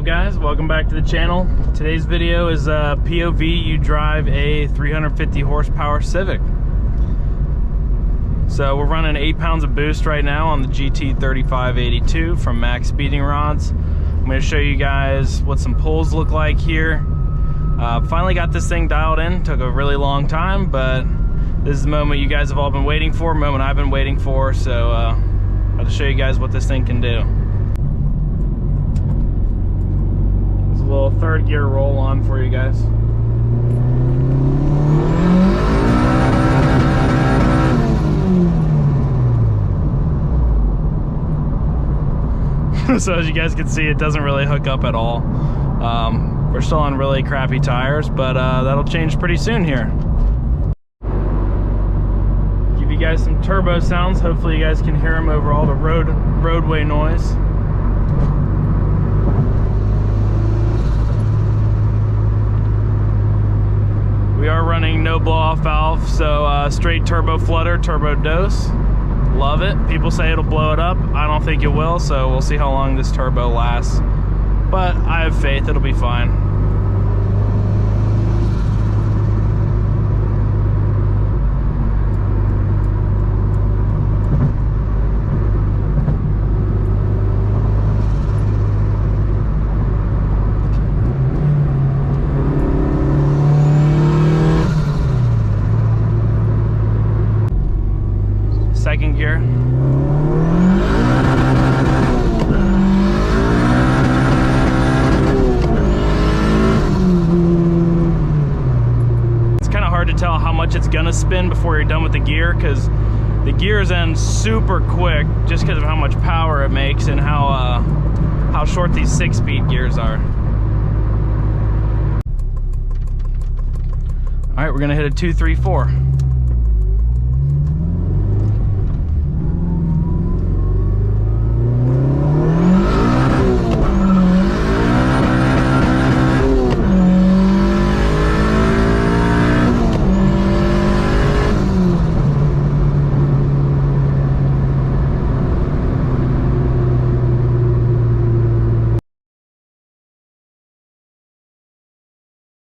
up guys, welcome back to the channel. Today's video is POV you drive a 350 horsepower Civic. So we're running 8 pounds of boost right now on the GT3582 from Maxpeedingrods. I'm going to show you guys what some pulls look like here. Finally got this thing dialed in, took a really long time, but this is the moment you guys have all been waiting for, moment I've been waiting for, so I'll show you guys what this thing can do. There's a little third gear roll on for you guys. So as you guys can see, it doesn't really hook up at all. We're still on really crappy tires, but that'll change pretty soon here. Give you guys some turbo sounds. Hopefully you guys can hear them over all the roadway noise. We are running no blow-off valve, so straight turbo flutter, turbo dose. Love it. People say it'll blow it up. I don't think it will, so we'll see how long this turbo lasts. But I have faith it'll be fine. Second gear. It's kind of hard to tell how much it's gonna spin before you're done with the gear, because the gears end super quick just because of how much power it makes and how short these 6-speed gears are. All right, we're gonna hit a 2, 3, 4.